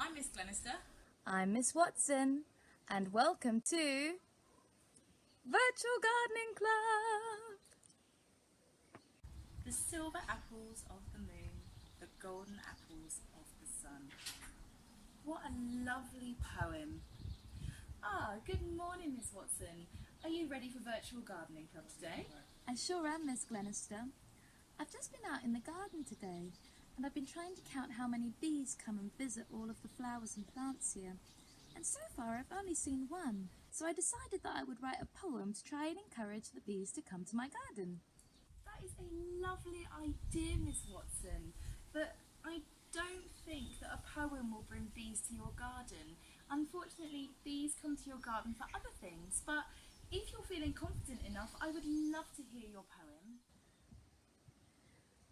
I'm Miss Glenister. I'm Miss Watson, and welcome to Virtual Gardening Club. The silver apples of the moon, the golden apples of the sun. What a lovely poem. Good morning, Miss Watson. Are you ready for Virtual Gardening Club today? I sure am, Miss Glenister. I've just been out in the garden today, and I've been trying to count how many bees come and visit all of the flowers and plants here. And so far I've only seen one, so I decided that I would write a poem to try and encourage the bees to come to my garden. That is a lovely idea, Miss Watson, but I don't think that a poem will bring bees to your garden. Unfortunately, bees come to your garden for other things, but if you're feeling confident enough, I would love to hear your poem.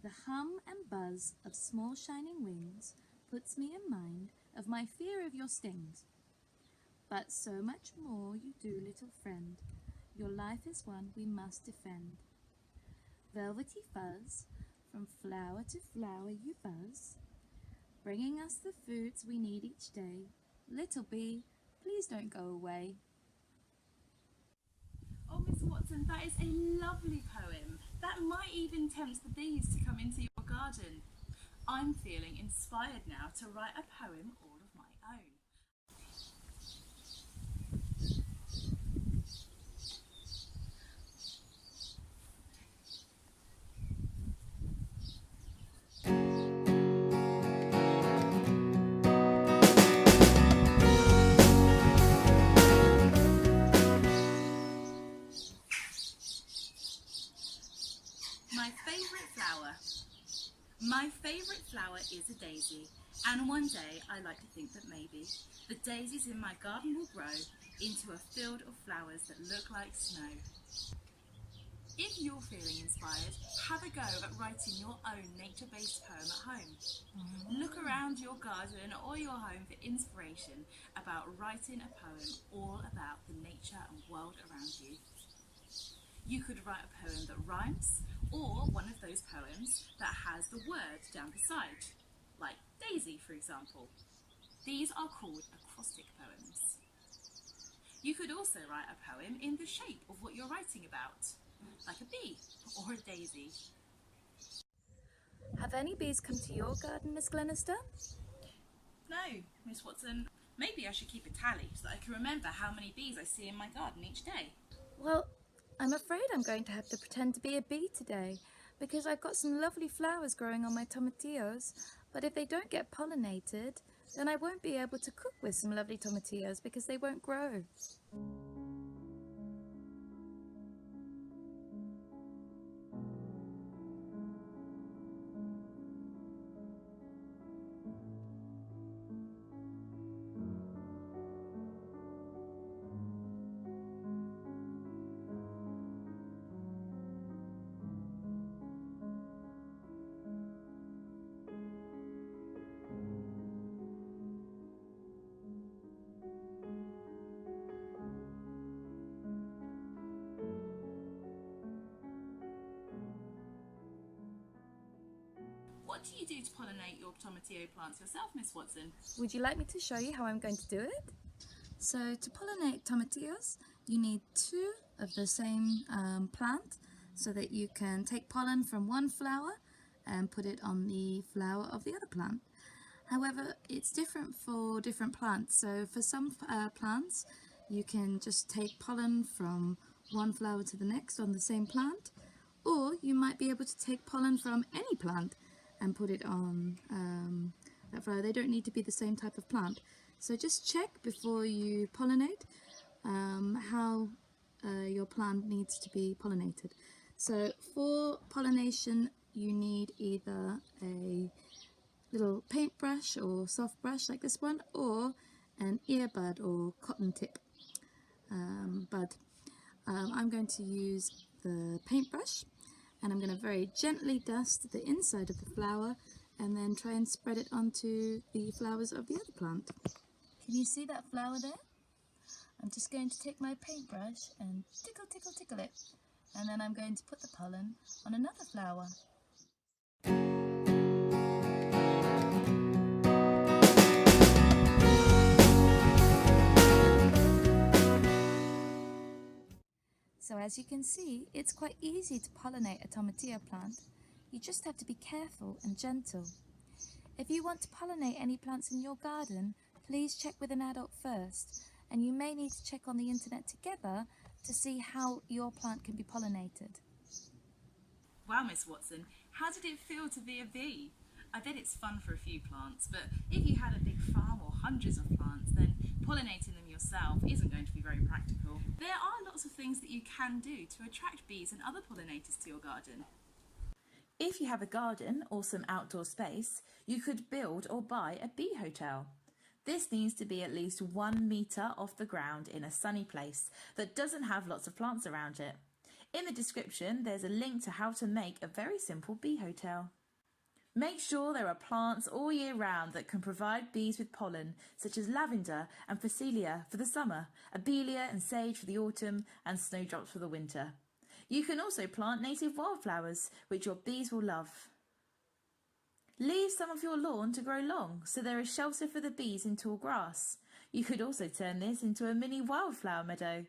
The hum and buzz of small shining wings puts me in mind of my fear of your stings. But so much more you do, little friend, your life is one we must defend. Velvety fuzz, from flower to flower you buzz, bringing us the foods we need each day. Little bee, please don't go away. Oh, Miss Watson, that is a lovely poem. That might even tempt the bees to come into your garden. I'm feeling inspired now to write a poem all of my own. My favourite flower is a daisy, and one day I like to think that maybe the daisies in my garden will grow into a field of flowers that look like snow. If you're feeling inspired, have a go at writing your own nature-based poem at home. Look around your garden or your home for inspiration about writing a poem all about the nature and world around you. You could write a poem that rhymes, or one of those poems that has the word down beside, like daisy, for example. These are called acrostic poems. You could also write a poem in the shape of what you're writing about, like a bee or a daisy. Have any bees come to your garden, Miss Glenister? No, Miss Watson. Maybe I should keep a tally so that I can remember how many bees I see in my garden each day. Well, I'm afraid I'm going to have to pretend to be a bee today, because I've got some lovely flowers growing on my tomatillos, but if they don't get pollinated, then I won't be able to cook with some lovely tomatillos because they won't grow. What do you do to pollinate your tomatillo plants yourself, Miss Watson? Would you like me to show you how I'm going to do it? So to pollinate tomatillos, you need two of the same plant so that you can take pollen from one flower and put it on the flower of the other plant. However, it's different for different plants. So for some plants, you can just take pollen from one flower to the next on the same plant, or you might be able to take pollen from any plant and put it on that flower. They don't need to be the same type of plant. So just check before you pollinate how your plant needs to be pollinated. So for pollination, you need either a little paintbrush or soft brush like this one, or an earbud or cotton tip bud. I'm going to use the paintbrush, and I'm going to very gently dust the inside of the flower and then try and spread it onto the flowers of the other plant. Can you see that flower there? I'm just going to take my paintbrush and tickle, tickle, tickle it, and then I'm going to put the pollen on another flower. So as you can see, it's quite easy to pollinate a tomatillo plant. You just have to be careful and gentle. If you want to pollinate any plants in your garden, please check with an adult first, and you may need to check on the internet together to see how your plant can be pollinated. Wow, Miss Watson, how did it feel to be a bee? I bet it's fun for a few plants, but if you had a big farm or hundreds of plants, then pollinating them yourself isn't going to be very practical. There are lots of things that you can do to attract bees and other pollinators to your garden. If you have a garden or some outdoor space, you could build or buy a bee hotel. This needs to be at least 1 metre off the ground in a sunny place that doesn't have lots of plants around it. In the description, there's a link to how to make a very simple bee hotel. Make sure there are plants all year round that can provide bees with pollen, such as lavender and phacelia for the summer, abelia and sage for the autumn, and snowdrops for the winter. You can also plant native wildflowers, which your bees will love. Leave some of your lawn to grow long, so there is shelter for the bees in tall grass. You could also turn this into a mini wildflower meadow.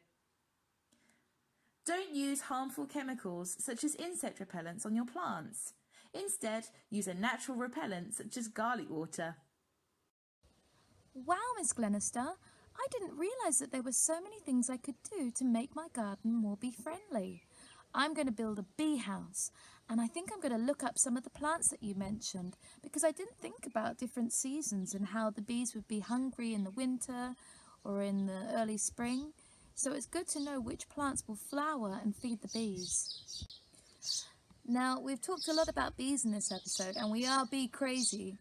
Don't use harmful chemicals such as insect repellents on your plants. Instead, use a natural repellent such as garlic water. Wow, Miss Glenister, I didn't realise that there were so many things I could do to make my garden more bee-friendly. I'm going to build a bee house, and I think I'm going to look up some of the plants that you mentioned, because I didn't think about different seasons and how the bees would be hungry in the winter or in the early spring. So it's good to know which plants will flower and feed the bees. Now, we've talked a lot about bees in this episode, and we are bee crazy,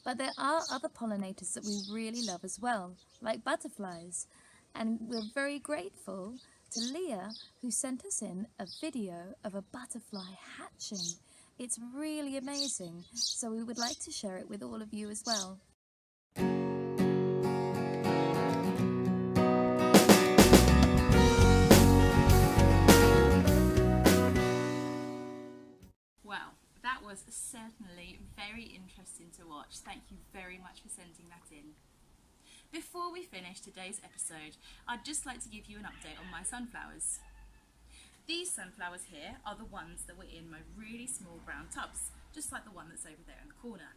but there are other pollinators that we really love as well, like butterflies, and we're very grateful to Leah, who sent us in a video of a butterfly hatching. It's really amazing, so we would like to share it with all of you as well. Well, that was certainly very interesting to watch. Thank you very much for sending that in. Before we finish today's episode, I'd just like to give you an update on my sunflowers. These sunflowers here are the ones that were in my really small brown tubs, just like the one that's over there in the corner.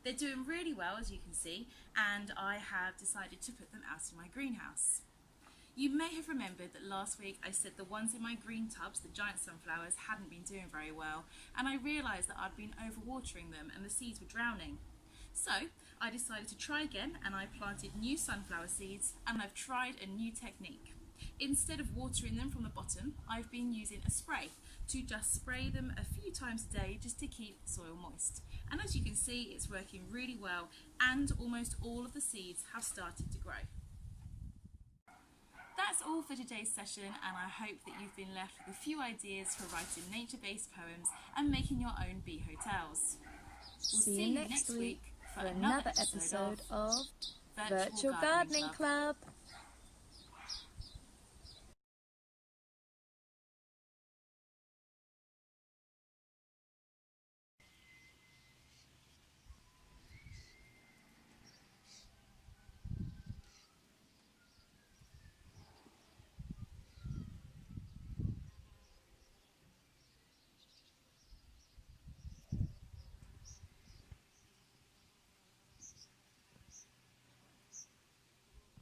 They're doing really well, as you can see, and I have decided to put them out in my greenhouse. You may have remembered that last week I said the ones in my green tubs, the giant sunflowers, hadn't been doing very well, and I realised that I'd been overwatering them and the seeds were drowning. So I decided to try again, and I planted new sunflower seeds, and I've tried a new technique. Instead of watering them from the bottom, I've been using a spray to just spray them a few times a day just to keep the soil moist. And as you can see, it's working really well, and almost all of the seeds have started to grow. That's all for today's session, and I hope that you've been left with a few ideas for writing nature-based poems and making your own bee hotels. We'll See you next week for another episode of Virtual Gardening Club.